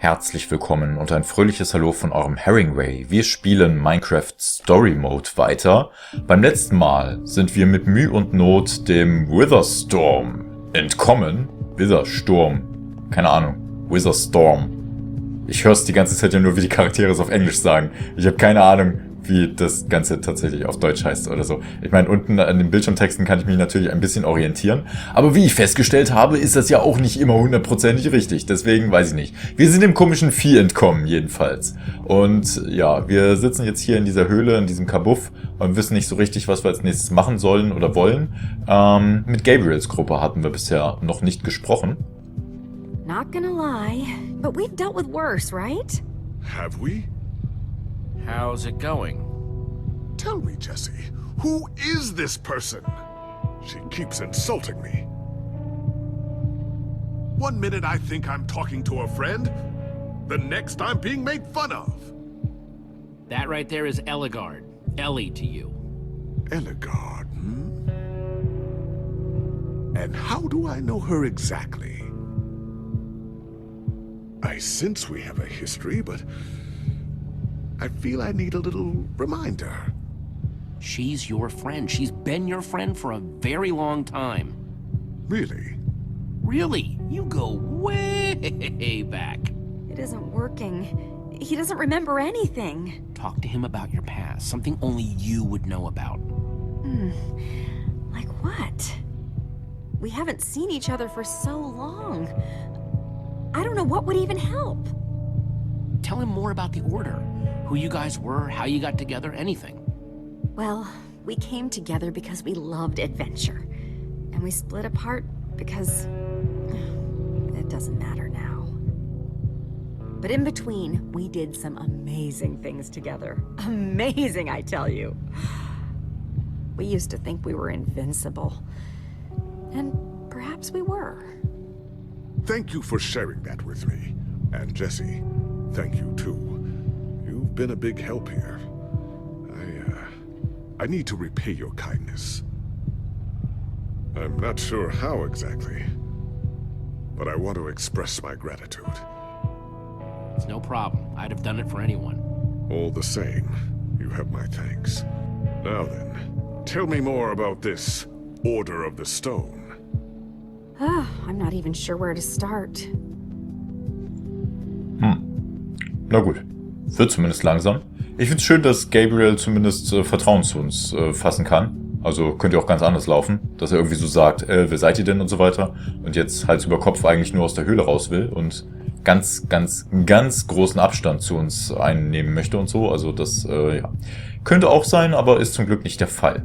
Herzlich willkommen und ein fröhliches Hallo von eurem Heringway. Wir spielen Minecraft Story Mode weiter. Beim letzten Mal sind wir mit Mühe und Not dem Witherstorm entkommen. Withersturm. Keine Ahnung. Witherstorm. Ich höre es die ganze Zeit ja nur, wie die Charaktere es auf Englisch sagen. Ich habe keine Ahnung, wie das Ganze tatsächlich auf Deutsch heißt oder so. Ich meine, unten an den Bildschirmtexten kann ich mich natürlich ein bisschen orientieren. Aber wie ich festgestellt habe, ist das ja auch nicht immer hundertprozentig richtig. Deswegen weiß ich nicht. Wir sind dem komischen Vieh entkommen, jedenfalls. Und ja, wir sitzen jetzt hier in dieser Höhle, in diesem Kabuff und wissen nicht so richtig, was wir als nächstes machen sollen oder wollen. Mit Gabriels Gruppe hatten wir bisher noch nicht gesprochen. Not gonna lie, but we've dealt with worse, right? Have we? How's it going? Tell me, Jesse, who is this person? She keeps insulting me. One minute I think I'm talking to a friend, the next I'm being made fun of. That right there is Ellegard. Ellie to you. Ellegard, hmm? And how do I know her exactly? I sense we have a history, but I feel I need a little reminder. She's your friend. She's been your friend for a very long time. Really? Really? You go way back. It isn't working. He doesn't remember anything. Talk to him about your past. Something only you would know about. Like what? We haven't seen each other for so long. I don't know what would even help. Tell him more about the Order. Who you guys were, how you got together, anything. Well, we came together because we loved adventure. And we split apart because... it doesn't matter now. But in between, we did some amazing things together. Amazing, I tell you. We used to think we were invincible. And perhaps we were. Thank you for sharing that with me. And Jesse, thank you too. You've been a big help here. I need to repay your kindness. I'm not sure how exactly, but I want to express my gratitude. It's no problem. I'd have done it for anyone. All the same, you have my thanks. Now then, tell me more about this Order of the Stone. I'm not even sure where to start. Na gut. Wird zumindest langsam. Ich finde es schön, dass Gabriel zumindest Vertrauen zu uns fassen kann. Also könnte ja auch ganz anders laufen, dass er irgendwie so sagt, wer seid ihr denn und so weiter. Und jetzt Hals über Kopf eigentlich nur aus der Höhle raus will und ganz großen Abstand zu uns einnehmen möchte und so. Also das ja, könnte auch sein, aber ist zum Glück nicht der Fall.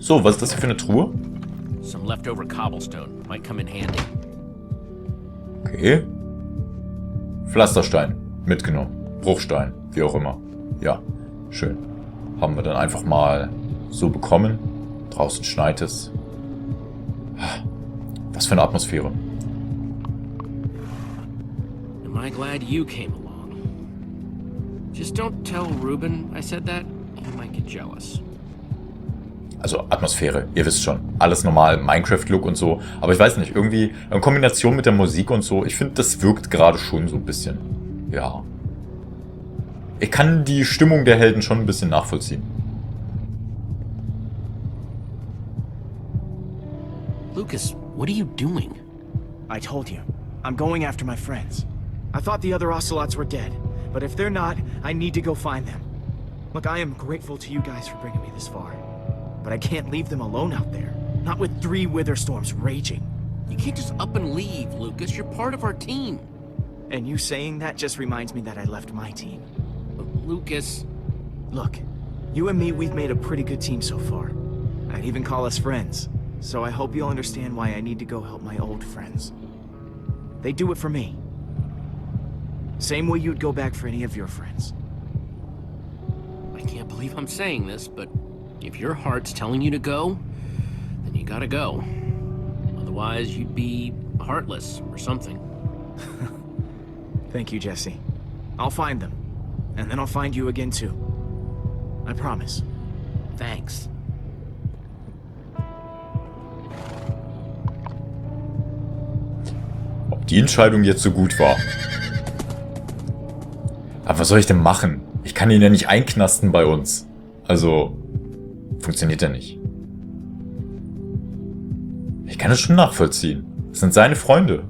So, was ist das hier für eine Truhe? Some leftover cobblestone. Might come in handy. Okay. Pflasterstein. Mitgenommen. Bruchstein. Wie auch immer. Ja, schön. Haben wir dann einfach mal so bekommen. Draußen schneit es. Was für eine Atmosphäre. Am I glad you came along? Just don't tell Ruben I said that. He might get jealous. Also Atmosphäre, ihr wisst schon. Alles normal, Minecraft-Look und so. Aber ich weiß nicht, irgendwie in Kombination mit der Musik und so, ich finde, das wirkt gerade schon so ein bisschen. Ja. Ich kann die Stimmung der Helden schon ein bisschen nachvollziehen. Lucas, what are you doing? I told you. I'm going after my friends. I thought the other ocelots were dead, but if they're not, I need to go find them. Look, I am grateful to you guys for bringing me this far. But I can't leave them alone out there. Not with 3 wither storms raging. You can't just up and leave, Lucas. You're part of our team. And you saying that just reminds me that I left my team. But Lucas... Look, you and me, we've made a pretty good team so far. I'd even call us friends. So I hope you'll understand why I need to go help my old friends. They do it for me. Same way you'd go back for any of your friends. I can't believe I'm saying this, but if your heart's telling you to go, then you gotta go. Otherwise, you'd be heartless or something. Thank you, Jesse. I'll find them. And then I'll find you again, too. I promise. Thanks. Ob die Entscheidung jetzt so gut war? Aber was soll ich denn machen? Ich kann ihn ja nicht einknasten bei uns. Also, funktioniert ja nicht. Ich kann es schon nachvollziehen. Es sind seine Freunde.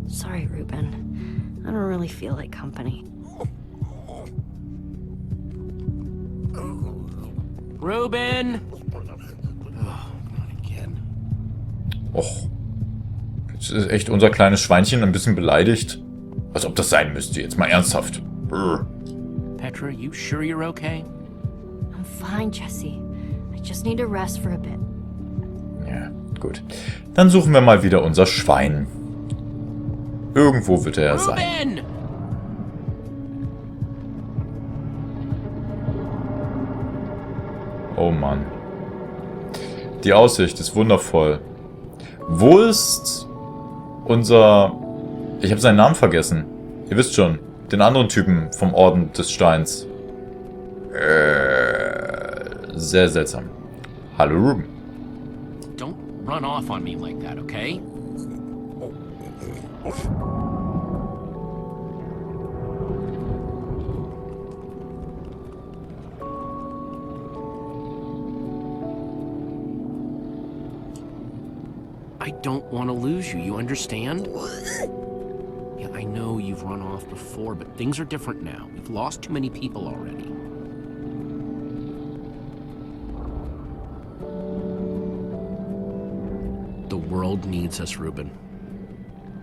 Sorry, Ruben. I don't really feel like company. Ruben! Oh, not again. Och. Jetzt ist echt unser kleines Schweinchen ein bisschen beleidigt. Als ob das sein müsste. Jetzt mal ernsthaft. Brr. Petra, you sure you're okay? I'm fine, Jesse. I just need to rest for a bit. Ja, gut. Dann suchen wir mal wieder unser Schwein. Irgendwo wird er ja sein. Ruben! Oh Mann. Die Aussicht ist wundervoll. Wo ist unser... Ich habe seinen Namen vergessen. Ihr wisst schon. Den anderen Typen vom Orden des Steins. Sehr seltsam. Hallo Ruben. Don't run off on me like that, okay? I don't want to lose you, you understand? Yeah, I know you've run off before, but things are different now. We've lost too many people already. The world needs us, Ruben.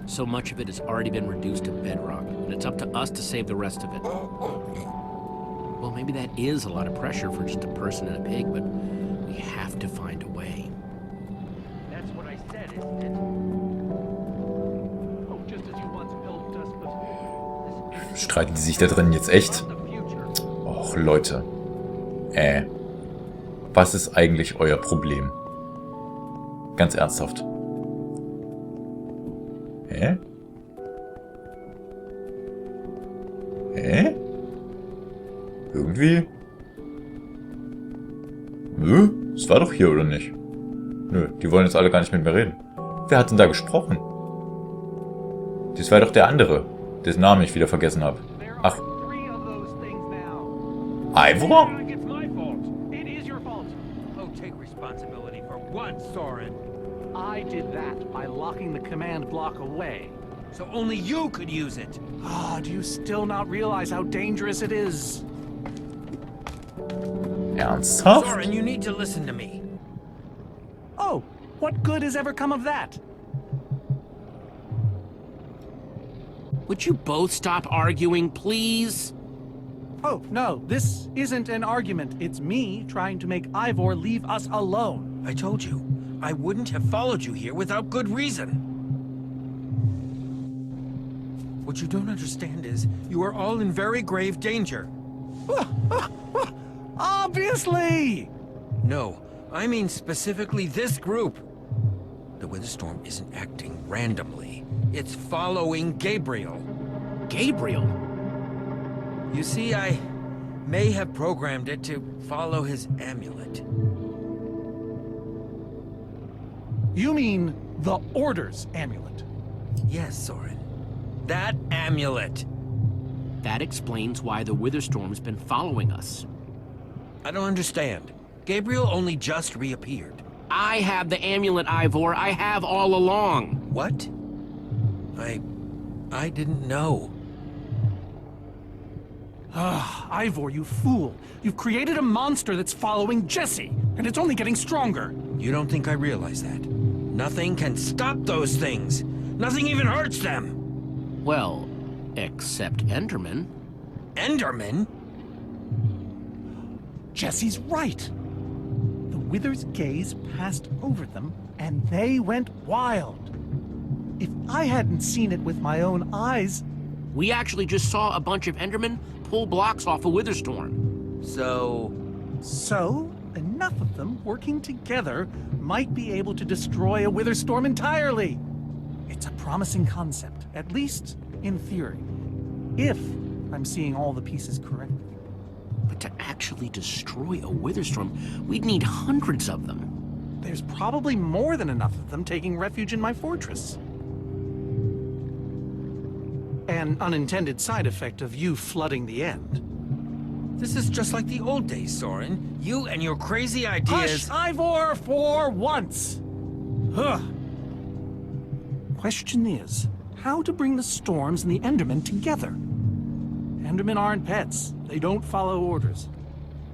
So much of it has already been reduced to bedrock, and it's up to us to save the rest of it. Well, maybe that is a lot of pressure for just a person and a pig, but we have to find a way. That's what I said, isn't it? Oh, just as you once helped us, but Streiten die sich da drin jetzt echt? Och, Leute. Was ist eigentlich euer Problem? Ganz ernsthaft. Hä? Hä? Irgendwie? Nö, es war doch hier, oder nicht? Nö, die wollen jetzt alle gar nicht mit mir reden. Wer hat denn da gesprochen? Das war doch der andere, dessen Namen ich wieder vergessen habe. Ach, Ivor? it's my fault. It is your fault. Oh, take responsibility for what, Soren? I did that by locking the command block away. So only you could use it. Ah, do you still not realize how dangerous it is? Ernsthaft? Soren, you need to listen to me. Oh, what good has ever come of that? Would you both stop arguing, please? Oh, no, this isn't an argument. It's me trying to make Ivor leave us alone. I told you, I wouldn't have followed you here without good reason. What you don't understand is, you are all in very grave danger. Obviously! No, I mean specifically this group. The Witherstorm isn't acting randomly. It's following Gabriel. Gabriel? You see, I may have programmed it to follow his amulet. You mean the Order's amulet? Yes, Soren. That amulet. That explains why the Witherstorm's been following us. I don't understand. Gabriel only just reappeared. I have the amulet, Ivor. I have all along. What? I didn't know. Ah, Ivor, you fool. You've created a monster that's following Jesse, and it's only getting stronger. You don't think I realize that? Nothing can stop those things. Nothing even hurts them. Well, except Enderman. Enderman? Jesse's right. The Wither's gaze passed over them, and they went wild. If I hadn't seen it with my own eyes... We actually just saw a bunch of Endermen pull blocks off a Witherstorm. So, enough of them working together might be able to destroy a Witherstorm entirely. It's a promising concept, at least in theory. If I'm seeing all the pieces correctly. But to actually destroy a Witherstorm, we'd need hundreds of them. There's probably more than enough of them taking refuge in my fortress. An unintended side effect of you flooding the end. This is just like the old days, Soren. You and your crazy ideas... Hush, Ivor, for once! Huh. Question is, how to bring the Storms and the Endermen together? Endermen aren't pets. They don't follow orders.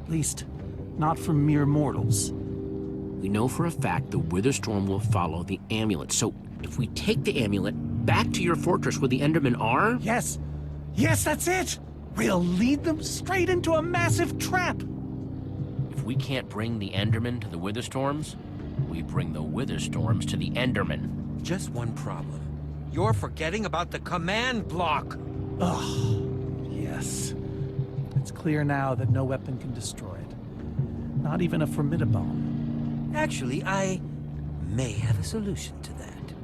At least, not from mere mortals. We know for a fact the Witherstorm will follow the amulet, so if we take the amulet back to your fortress where the Endermen are... Yes! Yes, that's it! We'll lead them straight into a massive trap! If we can't bring the Endermen to the Witherstorms, we bring the Witherstorms to the Endermen. Just one problem. You're forgetting about the command block. Ugh, yes. It's clear now that no weapon can destroy it. Not even a formidabone. Actually, I may have a solution to that.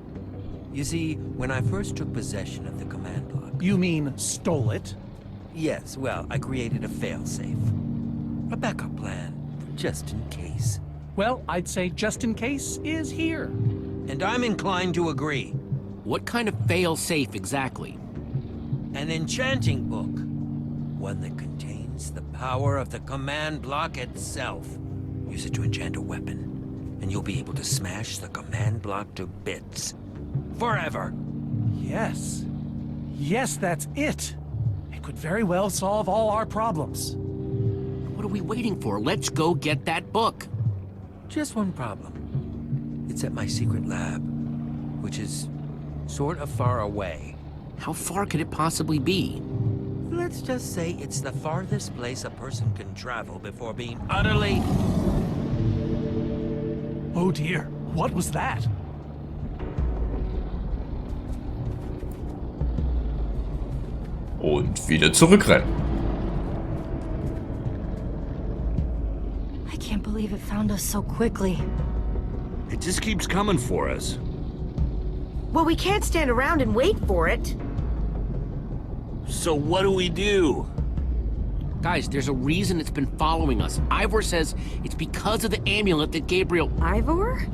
You see, when I first took possession of the command block... You mean stole it? Yes, well, I created a failsafe. A backup plan, for just in case. Well, I'd say just in case is here. And I'm inclined to agree. What kind of fail-safe exactly? An enchanting book. One that contains the power of the command block itself. Use it to enchant a weapon, and you'll be able to smash the command block to bits. Forever. Yes. Yes, that's it. It could very well solve all our problems. What are we waiting for? Let's go get that book. Just one problem. It's at my secret lab, which is sort of far away. How far could it possibly be? Let's just say it's the farthest place a person can travel before being utterly... Oh dear, what was that? Und wieder zurückrennen. I can't believe it found us so quickly. It just keeps coming for us. Well, we can't stand around and wait for it. So what do we do? Guys, there's a reason it's been following us. Ivor says it's because of the amulet that Gabriel... Ivor?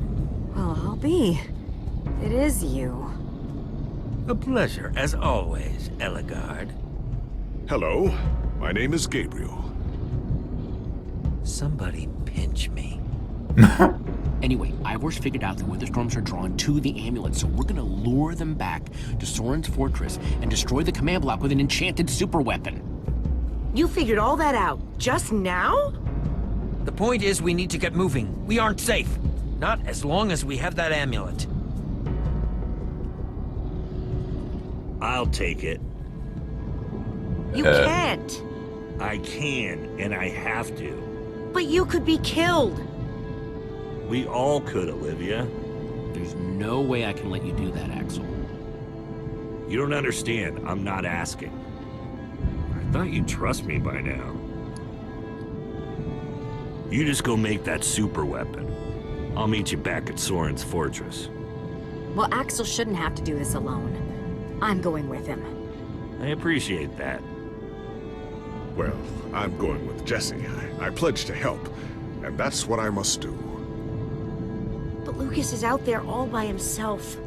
Well, I'll be. It is you. A pleasure, as always, Eligard. Hello, my name is Gabriel. Somebody pinch me. Anyway, Ivor's figured out the Witherstorms are drawn to the amulet, so we're gonna lure them back to Soren's fortress and destroy the command block with an enchanted superweapon. You figured all that out just now? The point is we need to get moving. We aren't safe. Not as long as we have that amulet. I'll take it. You can't. I can, and I have to. But you could be killed. We all could, Olivia. There's no way I can let you do that, Axel. You don't understand. I'm not asking. I thought you'd trust me by now. You just go make that super weapon. I'll meet you back at Soren's fortress. Well, Axel shouldn't have to do this alone. I'm going with him. I appreciate that. Well, I'm going with Jesse. I pledged to help, and that's what I must do. But Lucas is out there all by himself.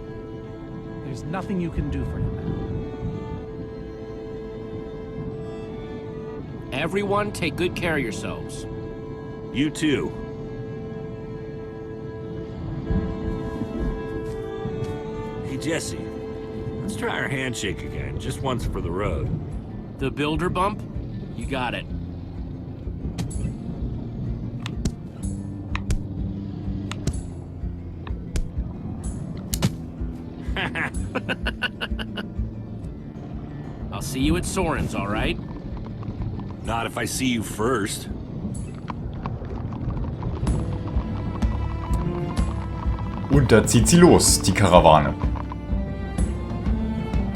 There's nothing you can do for him now. Everyone, take good care of yourselves. You too. Hey, Jesse. Let's try our handshake again, just once for the road. The builder bump? You got it. I'll see you at Soren's, all right? Not if I see you first. Und da zieht sie los, die Karawane.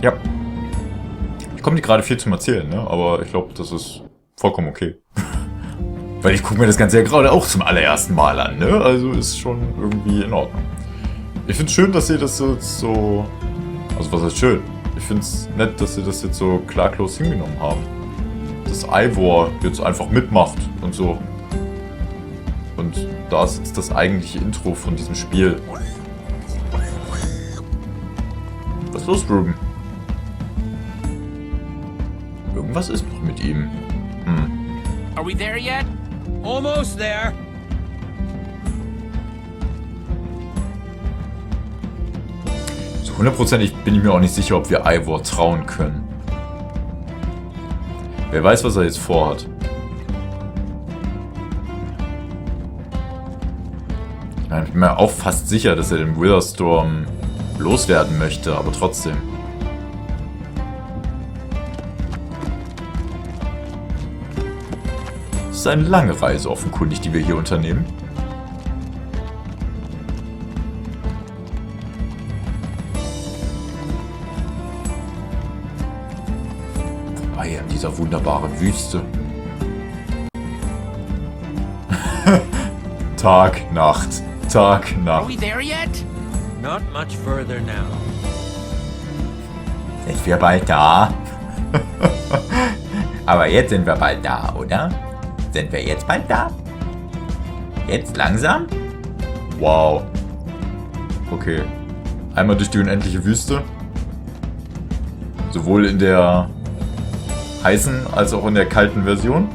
Ja. Ich komme nicht gerade viel zum Erzählen, ne? Aber ich glaube, das ist vollkommen okay. Weil ich gucke mir das Ganze ja gerade auch zum allerersten Mal an, ne? Also ist schon irgendwie in Ordnung. Ich finde es schön, dass sie das jetzt so... Also was heißt schön? Ich finde es nett, dass sie das jetzt so klaglos hingenommen haben. Dass Ivor jetzt einfach mitmacht und so. Und da ist jetzt das eigentliche Intro von diesem Spiel. Was ist los, Ruben? Irgendwas ist noch mit ihm. Are we there yet? Almost there. So hundertprozentig bin ich mir auch nicht sicher, ob wir Ivor trauen können. Wer weiß, was er jetzt vorhat. Ich meine, ich bin mir auch fast sicher, dass er den Witherstorm loswerden möchte, aber trotzdem. Es ist eine lange Reise offenkundig, die wir hier unternehmen. Vorbei an dieser wunderbaren Wüste. Tag, Nacht. Tag, Are Nacht. we there yet? Not much further now. Sind wir bald da? Aber jetzt sind wir bald da, oder? Sind wir jetzt bald da? Jetzt langsam? Wow. Okay. Einmal durch die unendliche Wüste. Sowohl in der heißen als auch in der kalten Version.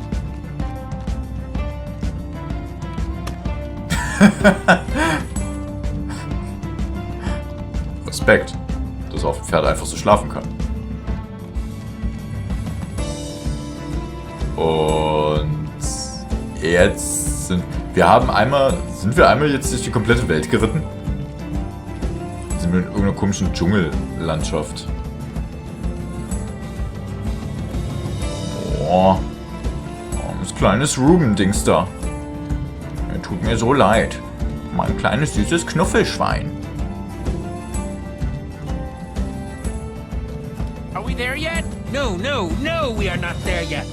Respekt, dass auf dem Pferd einfach so schlafen kann. Und jetzt sind wir einmal jetzt durch die komplette Welt geritten? Sind wir in irgendeiner komischen Dschungellandschaft? Oh, armes kleines Ruben-Dings da. Er tut mir so leid. Mein kleines süßes Knuffelschwein. Are we there yet? No, no, no, we are not there yet.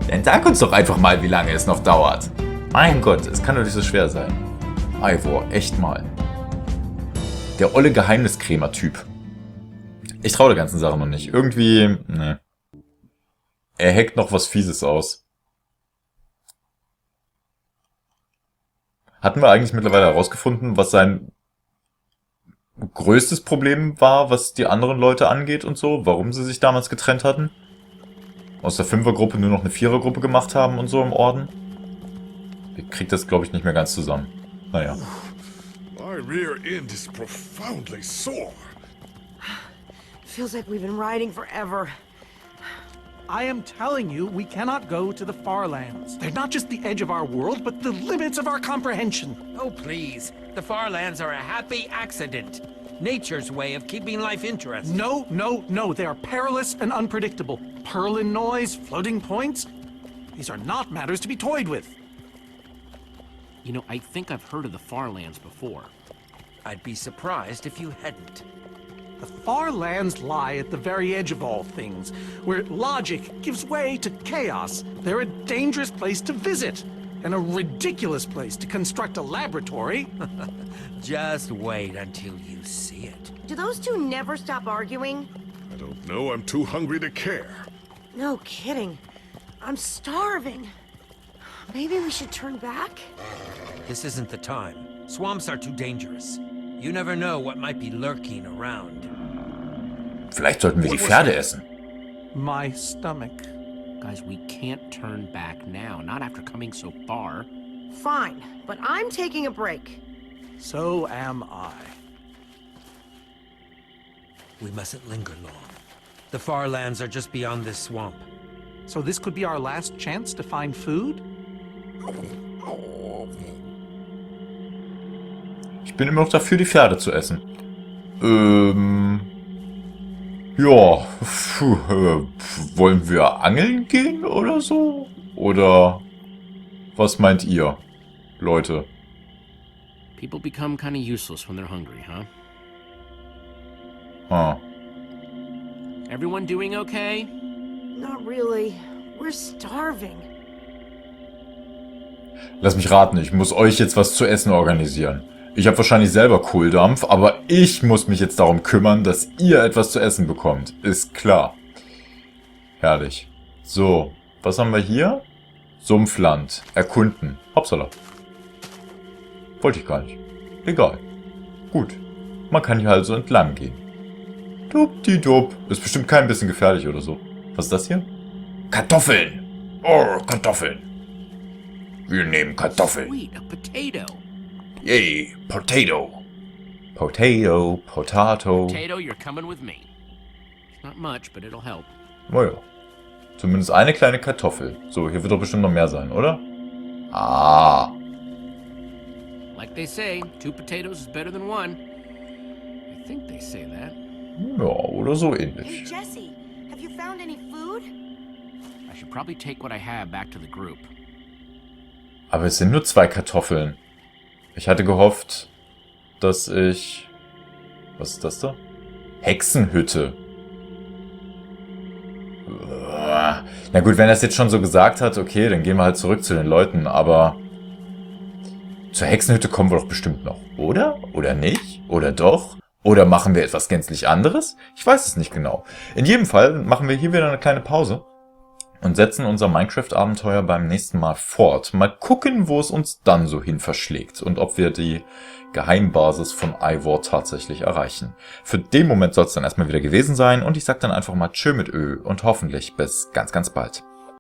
Dann sag uns doch einfach mal, wie lange es noch dauert. Mein Gott, es kann doch nicht so schwer sein. Ivor, echt mal. Der olle Geheimniskrämer-Typ. Ich traue der ganzen Sache noch nicht. Irgendwie, ne. Er hackt noch was Fieses aus. Hatten wir eigentlich mittlerweile herausgefunden, was sein größtes Problem war, was die anderen Leute angeht und so? Warum sie sich damals getrennt hatten? Aus der 5er-Gruppe nur noch eine 4er-Gruppe gemacht haben und so im Orden? Ich krieg das, glaube ich, nicht mehr ganz zusammen. Naja. My rear end is profoundly sore. Feels like we've been riding forever. I am telling you, we cannot go to the far lands. They're not just the edge of our world, but the limits of our comprehension. Oh, please. The far lands are a happy accident. Nature's way of keeping life interesting. No, no, no. They are perilous and unpredictable. Purlin noise, floating points. These are not matters to be toyed with. You know, I think I've heard of the Farlands before. I'd be surprised if you hadn't. The far lands lie at the very edge of all things, where logic gives way to chaos. They're a dangerous place to visit, and a ridiculous place to construct a laboratory. Just wait until you see it. Do those two never stop arguing? I don't know, I'm too hungry to care. No kidding. I'm starving. Maybe we should turn back? This isn't the time. Swamps are too dangerous. You never know what might be lurking around. Vielleicht sollten wir die Pferde essen. My stomach. Guys, we can't turn back now, not after coming so far. Fine, but I'm taking a break. So am I. We mustn't linger long. The far lands are just beyond this swamp. So this could be our last chance to find food? Ich bin immer noch dafür, die Pferde zu essen. Ja. Wollen wir angeln gehen oder so? Oder was meint ihr, Leute? People become kind of useless when they're hungry, huh? Ah. Everyone doing okay? Not really. We're starving. Lass mich raten, ich muss euch jetzt was zu essen organisieren. Ich habe wahrscheinlich selber Kohldampf, aber ich muss mich jetzt darum kümmern, dass ihr etwas zu essen bekommt. Ist klar. Herrlich. So, was haben wir hier? Sumpfland. Erkunden. Hauptsache. Wollte ich gar nicht. Egal. Gut. Man kann hier also entlang gehen. Dupdidup. Ist bestimmt kein bisschen gefährlich oder so. Was ist das hier? Kartoffeln. Oh, Kartoffeln. Wir nehmen Kartoffeln. Sweet, a potato. Yay, Potato. Potato, Potato. Potato, you're coming with me. Not much, but it'll help. Naja. Zumindest eine kleine Kartoffel. So, hier wird doch bestimmt noch mehr sein, oder? Ah. Like they say, 2 potatoes is better than 1. I think they say that. Ja, oder so Hey, ähnlich. Jesse, have you found any food? I should probably take what I have back to the group. Aber es sind nur 2 Kartoffeln. Ich hatte gehofft, dass ich... Was ist das da? Hexenhütte. Na gut, wenn er es jetzt schon so gesagt hat, okay, dann gehen wir halt zurück zu den Leuten, aber... Zur Hexenhütte kommen wir doch bestimmt noch, oder? Oder nicht? Oder doch? Oder machen wir etwas gänzlich anderes? Ich weiß es nicht genau. In jedem Fall machen wir hier wieder eine kleine Pause und setzen unser Minecraft-Abenteuer beim nächsten Mal fort. Mal gucken, wo es uns dann so hin verschlägt und ob wir die Geheimbasis von Ivor tatsächlich erreichen. Für den Moment soll es dann erstmal wieder gewesen sein und ich sag dann einfach mal Tschö mit Ö und hoffentlich bis ganz, ganz bald.